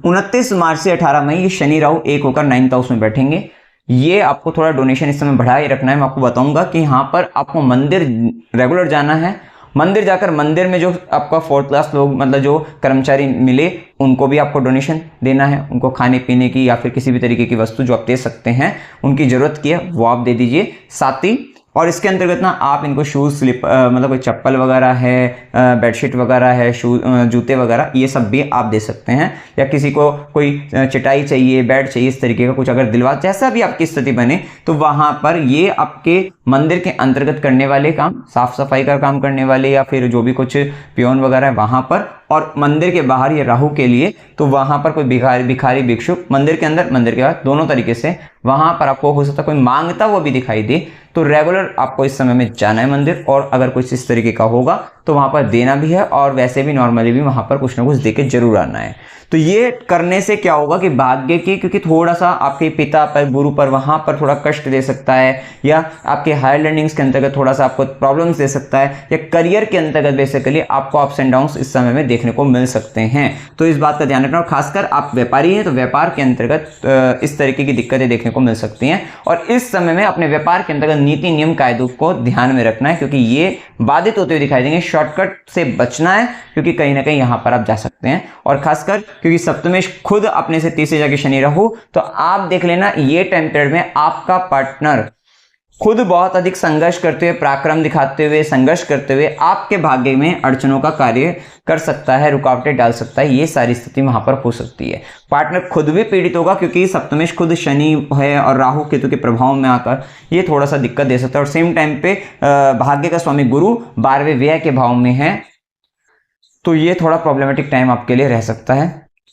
29 मार्च से 18 मई ये शनि राहु एक होकर 9th हाउस में बैठेंगे। ये आपको थोड़ा डोनेशन इस समय बढ़ाए रखना है। मैं आपको बताऊंगा कि यहाँ पर आपको मंदिर रेगुलर जाना है। मंदिर जाकर मंदिर में जो आपका 4th क्लास लोग मतलब जो कर्मचारी मिले उनको भी आपको डोनेशन देना है। उनको खाने पीने की या फिर किसी भी तरीके की वस्तु जो आप दे सकते हैं, उनकी जरूरत की है वो आप दे दीजिए। साथ ही और इसके अंतर्गत ना आप इनको शूज स्लिप मतलब कोई चप्पल वगैरह है, बेडशीट वगैरह है, शूज जूते वगैरह ये सब भी आप दे सकते हैं। या किसी को कोई चटाई चाहिए, बेड चाहिए, इस तरीके का कुछ अगर दिलवा, जैसा भी आपकी स्थिति बने तो वहां पर ये आपके मंदिर के अंतर्गत करने वाले काम, साफ सफाई का काम करने वाले या फिर जो भी कुछ पियोन वगैरह है वहां पर, और मंदिर के बाहर ये राहु के लिए तो वहां पर कोई भिखारी भिक्षुक मंदिर के अंदर मंदिर के बाहर दोनों तरीके से वहां पर आपको हो सकता है कोई मांगता वो भी दिखाई दे, तो रेगुलर आपको इस समय में जाना है मंदिर। और अगर कुछ इस तरीके का होगा तो वहां पर देना भी है, और वैसे भी नॉर्मली भी वहां पर कुछ ना कुछ देके जरूर आना है। तो ये करने से क्या होगा कि भाग्य की, क्योंकि थोड़ा सा आपके पिता पर, गुरु पर वहां पर थोड़ा कष्ट दे सकता है, या आपके हायर लर्निंग्स के अंतर्गत थोड़ा सा आपको प्रॉब्लम्स दे सकता है, या करियर के अंतर्गत बेसिकली आपको अप्स एंड डाउन्स इस समय में देखने को मिल सकते हैं। तो इस बात का ध्यान रखना। और खासकर आप व्यापारी हैं तो व्यापार के अंतर्गत इस तरीके की दिक्कतें देखने को मिल सकती हैं, और इस समय में अपने व्यापार के अंतर्गत नीति नियम कायदों को ध्यान में रखना है, क्योंकि ये बाधित होते हुए दिखाई देंगे। शॉर्टकट से बचना है, क्योंकि कहीं ना कहीं यहां पर आप जा सकते हैं। और खासकर क्योंकि सप्तमेश खुद अपने से तीसरे जगह शनि राहु, तो आप देख लेना ये टाइम पीरियड में आपका पार्टनर खुद बहुत अधिक संघर्ष करते हुए, पराक्रम दिखाते हुए, संघर्ष करते हुए आपके भाग्य में अड़चनों का कार्य कर सकता है, रुकावटें डाल सकता है। ये सारी स्थिति वहां पर हो सकती है। पार्टनर खुद भी पीड़ित होगा, क्योंकि सप्तमेश खुद शनि है और राहु केतु के प्रभाव में आकर ये थोड़ा सा दिक्कत दे सकता है। और सेम टाइम पे भाग्य का स्वामी गुरु 12वें व्यय के भाव में है, तो ये थोड़ा प्रॉब्लमेटिक टाइम आपके लिए रह सकता है।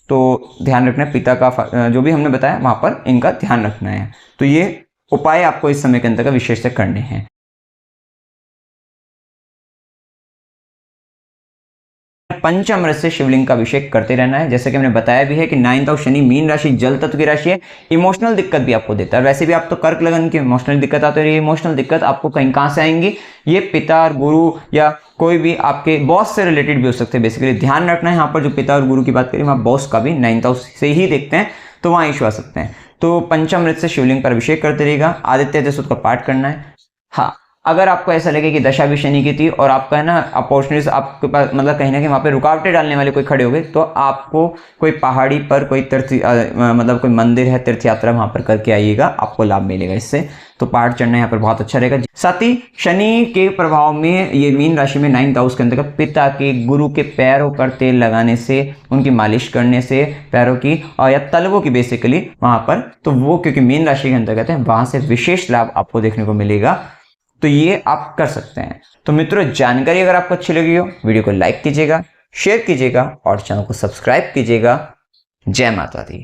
तो ध्यान रखना है, पिता का जो भी हमने बताया वहां पर इनका ध्यान रखना है। तो ये उपाय आपको इस समय के अंतर्गत विशेष से करने हैं। पंचामृत से शिवलिंग का अभिषेक करते रहना है। जैसे कि हमने बताया भी है कि 9th हाउस शनि, मीन राशि जल तत्व की राशि है, इमोशनल दिक्कत भी आपको देता है। वैसे भी आप तो कर्क लगन की इमोशनल दिक्कत आती है। इमोशनल दिक्कत आपको कहीं कहां से आएंगी, ये पिता और गुरु या कोई भी आपके बॉस से रिलेटेड भी हो सकते हैं। बेसिकली ध्यान रखना है, यहाँ पर जो पिता और गुरु की बात करें वहां बॉस का भी 9th हाउस से ही देखते हैं, तो वहां इशू आ सकते हैं। तो पंचामृत से शिवलिंग पर अभिषेक करते रहेगा। आदित्य हृदय का पाठ करना है। हाँ, अगर आपको ऐसा लगे कि दशा भी शनि की थी और आपका है ना अपॉर्चुनिटीज आपके पास मतलब कहीं ना कहीं वहां पे रुकावटें डालने वाले कोई खड़े हो गए, तो आपको कोई पहाड़ी पर कोई मतलब कोई मंदिर है, तीर्थ यात्रा वहां पर करके आइएगा, आपको लाभ मिलेगा इससे। तो पहाड़ चढ़ना यहाँ पर बहुत अच्छा रहेगा। साथ ही शनि के प्रभाव में ये मीन राशि में 9th हाउस के अंतर्गत पिता के, गुरु के पैरों पर तेल लगाने से, उनकी मालिश करने से पैरों की और या तलवों की बेसिकली वहां पर, तो वो क्योंकि मीन राशि के अंतर्गत है वहां से विशेष लाभ आपको देखने को मिलेगा। तो ये आप कर सकते हैं। तो मित्रों, जानकारी अगर आपको अच्छी लगी हो, वीडियो को लाइक कीजिएगा, शेयर कीजिएगा और चैनल को सब्सक्राइब कीजिएगा। जय माता दी।